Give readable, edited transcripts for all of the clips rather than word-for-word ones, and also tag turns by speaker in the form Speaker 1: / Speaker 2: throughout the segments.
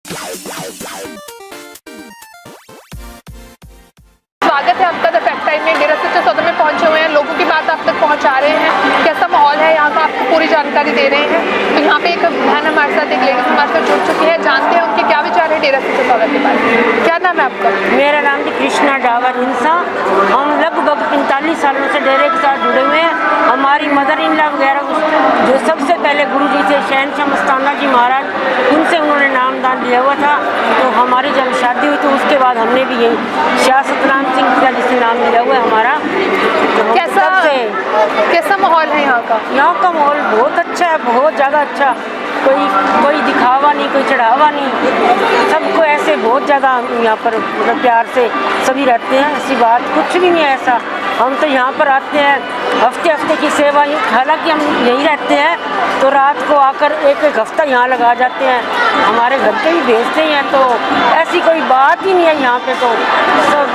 Speaker 1: स्वागत है आपका द फैक्ट टाइम में। डेरा सच्चा सौदा में पहुंचे हुए हैं, लोगों की बात आप तक पहुंचा रहे हैं, कैसा माहौल है यहाँ का आपको पूरी जानकारी दे रहे हैं। तो यहाँ पे एक बहन हमारे साथ, एक लेडीज हमारे साथ जुड़ चुकी है, जानते हैं उनके क्या विचार है डेरा सच्चा सौदा के बारे में। क्या नाम है आपका?
Speaker 2: मेरा नाम जी कृष्णा डावर हिंसा। हम लगभग 45 सालों से डेरे के साथ जुड़े हुए हैं। हमारी मदर इन लॉ वगैरह जो सबसे पहले गुरु जी थे शहनशाह मस्ताना जी महाराज, उनसे उन्होंने नामदान लिया हुआ था। तो हमारी जब शादी हुई तो उसके बाद हमने भी यही शाह सतनाम सिंह जिससे नाम लिया हुआ है हमारा। तो
Speaker 1: कैसा माहौल है यहाँ का?
Speaker 2: यहाँ का माहौल बहुत अच्छा है, बहुत ज़्यादा अच्छा। कोई दिखावा नहीं, कोई चढ़ावा नहीं, सबको ऐसे बहुत ज़्यादा यहाँ पर मतलब प्यार से सभी रहते हैं। ऐसी बात कुछ भी नहीं है ऐसा। हम तो यहाँ पर आते हैं हफ्ते की सेवा, हालांकि हम यहीं रहते हैं तो रात को आकर एक हफ्ता यहाँ लगा जाते हैं। हमारे घर के भी भेजते हैं, तो ऐसी कोई बात ही नहीं है यहाँ पे तो सब।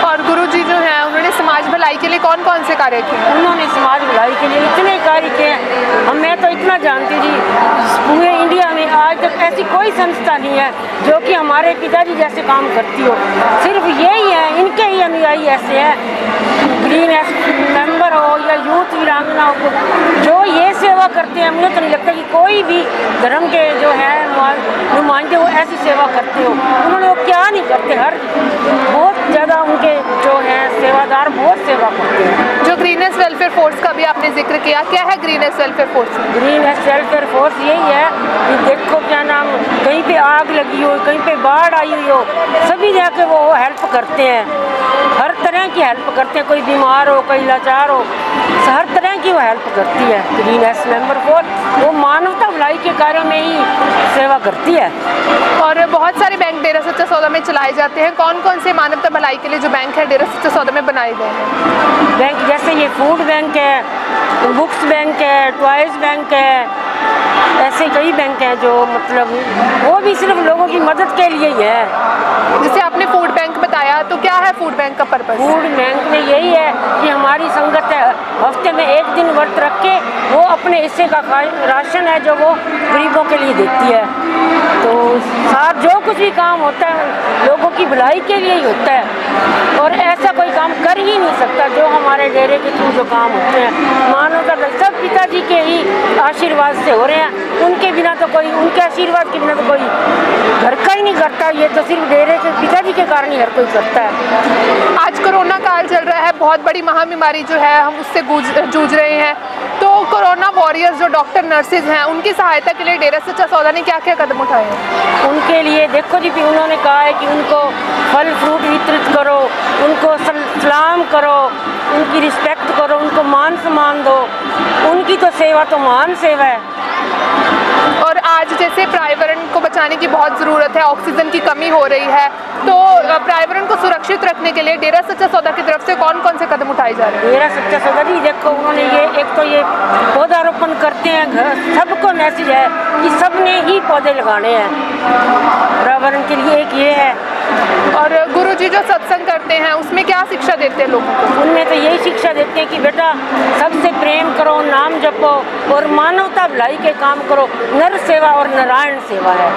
Speaker 1: और गुरु जी जो हैं उन्होंने समाज भलाई के लिए कौन कौन से कार्य किए?
Speaker 2: उन्होंने समाज भलाई के लिए इतने कार्य किए हैं। मैं तो इतना जानती जी, पूरे इंडिया में आज तक ऐसी कोई संस्था नहीं है जो कि हमारे पिताजी जैसे काम करती हो। सिर्फ यही है, इनके ही अनुयायी ऐसे हैं। ग्रीन मेंबर हो या यूथ वीरांगना हो, जो ये सेवा करते हैं, मुझे तो नहीं लगता कि कोई भी धर्म के जो है नुमाइंदे वो ऐसी सेवा करते हो। उन्होंने वो क्या नहीं करते, हर बहुत ज़्यादा उनके जो हैं सेवादार बहुत सेवा करते हैं।
Speaker 1: जो ग्रीनेस वेलफेयर फोर्स का भी आपने जिक्र किया, क्या है greenish welfare force?
Speaker 2: Greenish welfare force यही है कि देखो क्या नाम, कहीं पे आग लगी हो, कहीं पे बाढ़ आई हुई हो, सभी जाके वो हेल्प करते हैं। हर तरह की हेल्प करते हैं, कोई बीमार हो, कोई लाचार हो, हर तरह की वो हेल्प करती है। ग्रीनेस मेंबर फोर्स वो मानवता भलाई के कार्यों में ही सेवा करती है।
Speaker 1: और बहुत सारे बैंक डेरा सच्चा सौदा में चलाए जाते हैं, कौन कौन से मानवता भलाई के लिए जो बैंक है डेरा सच्चा सौदा में बनाए गए हैं?
Speaker 2: बैंक जैसे ये फूड बैंक है, बुक्स बैंक है, टॉयज़ बैंक है, ऐसे कई बैंक हैं जो मतलब वो भी सिर्फ लोगों की मदद के लिए ही है।
Speaker 1: जैसे आपने फूड बैंक बताया, तो क्या है फूड बैंक का पर्पस?
Speaker 2: फूड बैंक में यही है कि हमारी संगत है हफ्ते में एक दिन व्रत रख के वो अपने हिस्से का राशन है जो वो गरीबों के लिए देती है। तो साथ जो कुछ भी काम होता है लोगों की भलाई के लिए ही होता है, और ऐसा कोई काम कर ही नहीं सकता जो हमारे डेरे के थ्रू जो काम होते हैं। मानवता सब पिताजी के ही आशीर्वाद से हो रहे हैं। उनके बिना तो कोई, उनके आशीर्वाद के बिना तो कोई घर का ही नहीं करता। ये तो सिर्फ डेरे के पिताजी के कारण ही हर कोई करता है।
Speaker 1: आज कोरोना काल चल रहा है, बहुत बड़ी महामारी जो है हम उससे जूझ रहे हैं। तो कोरोना वॉरियर्स जो डॉक्टर नर्सेज हैं, उनकी सहायता के लिए डेरा सच्चा सौदा ने क्या क्या कदम उठाए हैं?
Speaker 2: उनके लिए देखो जी, उन्होंने कहा है कि उनको फल फ्रूट वितरित करो, उनको सलाम करो, उनकी रिस्पेक्ट करो, उनको मान सम्मान दो। उनकी तो सेवा तो महान सेवा है।
Speaker 1: और आज जैसे पर्यावरण को बचाने की बहुत ज़रूरत है, ऑक्सीजन की कमी हो रही है, तो पर्यावरण को सुरक्षित रखने के लिए डेरा सच्चा सौदा की तरफ से कौन कौन से कदम उठाए जा रहे हैं?
Speaker 2: डेरा सच्चा सौदा जी देखो, उन्होंने ये एक तो ये पौधारोपण करते हैं, सबको मैसेज है कि सबने ही पौधे लगाने हैं पर्यावरण के लिए, एक ये है।
Speaker 1: और गुरु जी जो सत्संग करते हैं उसमें क्या शिक्षा देते हैं लोगों को?
Speaker 2: उनमें तो यही शिक्षा देते हैं कि बेटा सबसे प्रेम करो, नाम जपो और मानवता भलाई के काम करो। नर सेवा और नारायण सेवा है।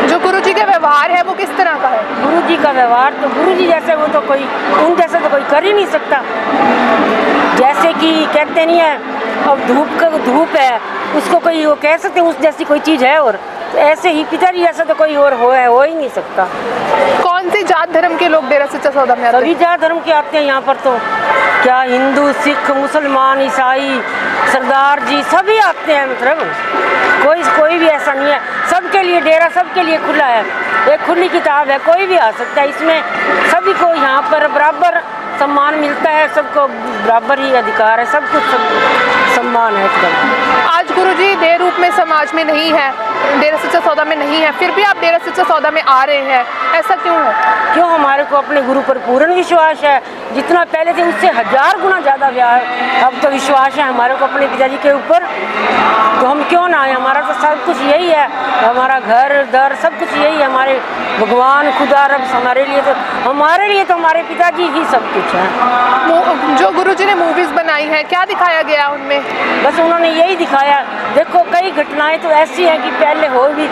Speaker 1: जो गुरु जी का व्यवहार है वो किस तरह का है?
Speaker 2: गुरु जी का व्यवहार तो गुरु जी जैसे वो तो कोई, उन जैसा तो कोई कर ही नहीं सकता। जैसे कि कहते नहीं है, अब धूप है, उसको कोई वो कह सकते उस जैसी कोई चीज़ है, और तो ऐसे ही पिताजी जैसा तो कोई और हो ही नहीं सकता।
Speaker 1: कौन से जात धर्म के लोग डेरा सच्चा सौदा में आते हैं?
Speaker 2: सभी जात धर्म के आते हैं यहाँ पर। तो क्या हिंदू, सिख, मुसलमान, ईसाई, सरदार जी सभी आते हैं। मतलब कोई भी ऐसा नहीं है, सबके लिए डेरा सबके लिए खुला है, एक खुली किताब है, कोई भी आ सकता है। इसमें सभी को यहाँ पर बराबर सम्मान मिलता है, सबको बराबर ही अधिकार है, सब कुछ सम्मान है एकदम।
Speaker 1: आज गुरुजी देह रूप में समाज में नहीं है, डेरा सच्चा सौदा में नहीं है, फिर भी आप डेरा सच्चा सौदा में आ रहे हैं, ऐसा क्यों है?
Speaker 2: क्यों? हमारे को अपने गुरु पर पूर्ण विश्वास है। जितना पहले थे उससे 1000 गुना ज़्यादा अब तो विश्वास है हमारे को अपने पिताजी के ऊपर। तो हम क्यों ना आए? हमारा तो सब कुछ यही है, हमारा घर दर सब कुछ यही है। हमारे भगवान खुदा रब हमारे लिए तो हमारे पिताजी ही सब कुछ है।
Speaker 1: जो गुरुजी ने मूवीज़ बनाई हैं, क्या दिखाया गया उनमें?
Speaker 2: बस उन्होंने यही दिखाया। देखो कई घटनाएं तो ऐसी हैं कि पहले हो भी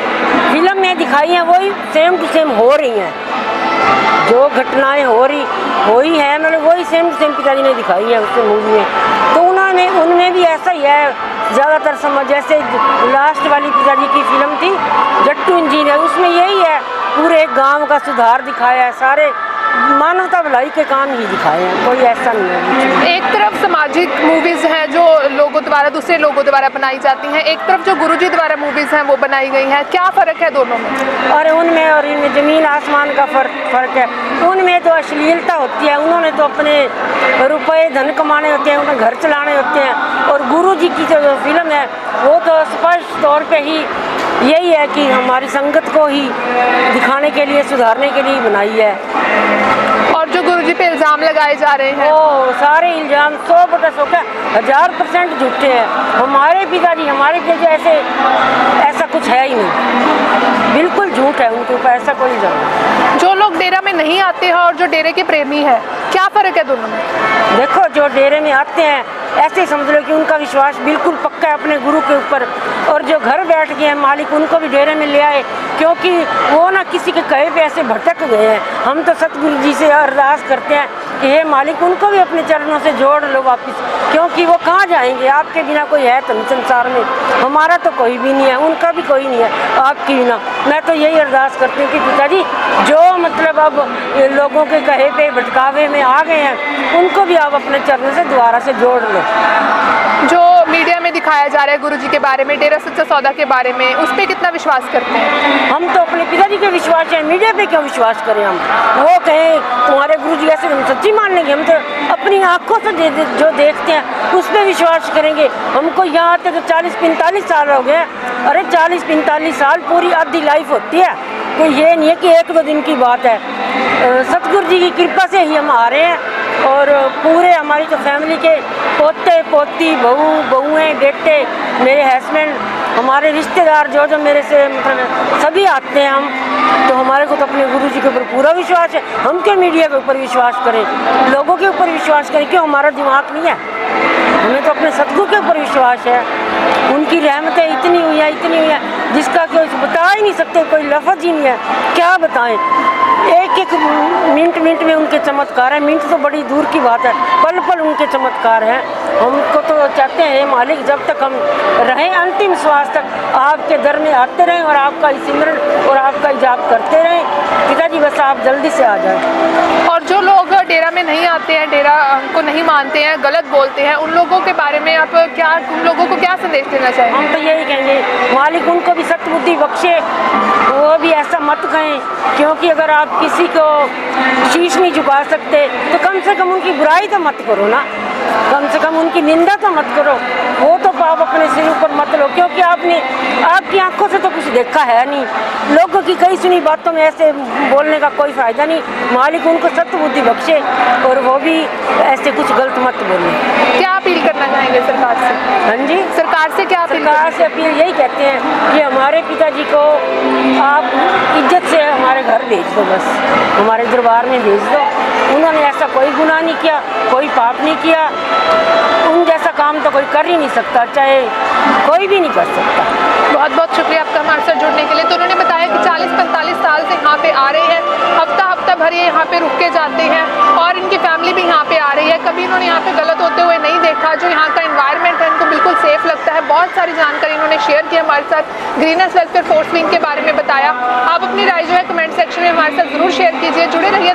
Speaker 2: फिल्म में दिखाई हैं वही सेम टू सेम हो रही हैं, जो घटनाएं हो ही है मतलब वही सेम टू सेम पिताजी ने दिखाई है उसके मूवी में। तो उन्होंने उनमें भी ऐसा ही है ज़्यादातर समझ, जैसे लास्ट वाली पिताजी की फिल्म थी जट्टू इंजीनियर, उसमें यही है पूरे गांव का सुधार दिखाया है, सारे मानवता भलाई के काम ही दिखाए हैं, कोई ऐसा नहीं है।
Speaker 1: एक तरफ सामाजिक मूवीज़ हैं जो लोगों द्वारा दूसरे लोगों द्वारा बनाई जाती हैं, एक तरफ जो गुरुजी द्वारा मूवीज़ हैं वो बनाई गई हैं, क्या फ़र्क है दोनों में?
Speaker 2: और उनमें और इनमें ज़मीन आसमान का फ़र्क है। उनमें तो अश्लीलता होती है, उन्होंने तो अपने रुपए धन कमाने होते हैं, उन्हें घर चलाने होते हैं, और गुरुजी की जो फिल्म है वो तो स्पष्ट तौर पे ही यही है कि हमारी संगत को ही दिखाने के लिए, सुधारने के लिए बनाई है।
Speaker 1: और जो गुरुजी पे इल्ज़ाम लगाए जा रहे हैं
Speaker 2: वो सारे इल्ज़ाम 100% क्या 1000% झूठे हैं। हमारे पिताजी ऐसा कुछ है ही नहीं, बिल्कुल झूठ है उनके ऊपर, ऐसा कोई इल्ज़ाम नहीं।
Speaker 1: जो लोग डेरा में नहीं आते हैं और जो डेरे के प्रेमी है, क्या फ़र्क है दोनों में?
Speaker 2: देखो जो डेरे में आते हैं ऐसे ही समझ लो कि उनका विश्वास बिल्कुल पक्का है अपने गुरु के ऊपर, और जो घर बैठ गए हैं मालिक उनको भी डेरे में ले आए, क्योंकि वो ना किसी के कहे पे ऐसे भटक गए हैं। हम तो सतगुरु जी से अरदास करते हैं कि हे मालिक उनको भी अपने चरणों से जोड़ लो वापस, क्योंकि वो कहाँ जाएंगे, आपके बिना कोई है तो संसार में, हमारा तो कोई भी नहीं है, उनका भी कोई नहीं है आपके बिना। मैं तो यही अरदास करती हूँ कि पिताजी जो मतलब अब लोगों के कहे पे भटकावे में आ गए हैं उनको भी आप अपने चरणों से दोबारा से जोड़ लो।
Speaker 1: जो मीडिया में दिखाया जा रहा है गुरुजी के बारे में, डेरा सच्चा सौदा के बारे में, उस पर कितना विश्वास करते हैं?
Speaker 2: हम तो अपने पिताजी के विश्वास है, मीडिया पे क्यों विश्वास करें हम? वो कहें तुम्हारे गुरुजी ऐसे, हम सच्ची मान लेंगे, हम तो अपनी आंखों से जो देखते हैं उस पर विश्वास करेंगे। हमको यहाँ आते तो 40-45 साल हो गए। अरे 40-45 साल पूरी आधी लाइफ होती है, तो ये नहीं है कि 1-2 दिन की बात है। सतगुरु जी की कृपा से ही हम आ रहे हैं, और पूरे हमारी तो फैमिली के पोते पोती बहुएं बेटे, मेरे हस्बैंड, हमारे रिश्तेदार जो मेरे से मतलब सभी आते हैं हम, तो हमारे को तो अपने गुरु जी के ऊपर पूरा विश्वास है। हम क्यों मीडिया के ऊपर विश्वास करें, लोगों के ऊपर विश्वास करें, क्यों हमारा दिमाग नहीं है? हमें तो अपने सतगुरु के ऊपर विश्वास है, उनकी रहमतें इतनी हुई हैं जिसका कोई बता ही नहीं सकते, कोई लफ्ज़ ही नहीं है, क्या बताएं। एक मिनट में उनके चमत्कार हैं, मिनट तो बड़ी दूर की बात है, पल पल उनके चमत्कार हैं। हमको तो चाहते हैं मालिक जब तक हम रहें अंतिम श्वास तक आपके दर में आते रहें और आपका सिमरन और आपका जाप करते रहें। पिताजी बस आप जल्दी से आ जाएं।
Speaker 1: और जो लोग डेरा में नहीं आते हैं, डेरा को नहीं मानते हैं, गलत बोलते हैं, उन लोगों के बारे में आप उन लोगों को क्या संदेश देना चाहेंगे?
Speaker 2: हम तो यही कहेंगे मालिक उनको भी सत्बुद्धि बख्शे, वो भी ऐसा मत कहें, क्योंकि अगर आप किसी को शीश नहीं झुका सकते तो कम से कम उनकी बुराई तो मत करो ना, कम से कम उनकी निंदा तो मत करो, वो तो पाप अपने सिर ऊपर मत लो, क्योंकि आपकी आंखों से तो कुछ देखा है नहीं। लोगों की कई सुनी बातों में ऐसे बोलने का कोई फ़ायदा नहीं। मालिक उनको सत्बुद्धि बख्शे और वो भी ऐसे कुछ गलत मत बोले।
Speaker 1: क्या अपील करना चाहेंगे सरकार से?
Speaker 2: हाँ जी,
Speaker 1: सरकार से क्या अपील?
Speaker 2: सरकार से अपील यही कहते हैं कि हमारे पिताजी को आप इज्जत से हमारे घर भेज दो, बस हमारे दरबार में भेज दो। उन्होंने ऐसा कोई गुनाह नहीं किया, कोई पाप नहीं किया, उन जैसा काम तो कोई कर ही नहीं सकता, चाहे कोई भी नहीं कर सकता।
Speaker 1: बहुत बहुत शुक्रिया आपका हमारे साथ जुड़ने के लिए। तो उन्होंने बताया कि 40-45 साल से यहाँ पे आ रहे हैं, हफ्ता भर ये यहाँ पे रुक के जाते हैं, और इनकी फैमिली भी यहाँ पे आ रही है। कभी इन्होंने यहाँ पे गलत होते हुए नहीं देखा। जो यहाँ का एनवायरनमेंट है इनको बिल्कुल सेफ लगता है। बहुत सारी जानकारी इन्होंने शेयर की हमारे साथ, ग्रीनर्स वेलफेयर फोर्स विंग के बारे में बताया। आप अपनी राय जो है कमेंट सेक्शन में हमारे साथ ज़रूर शेयर कीजिए। जुड़े रहिए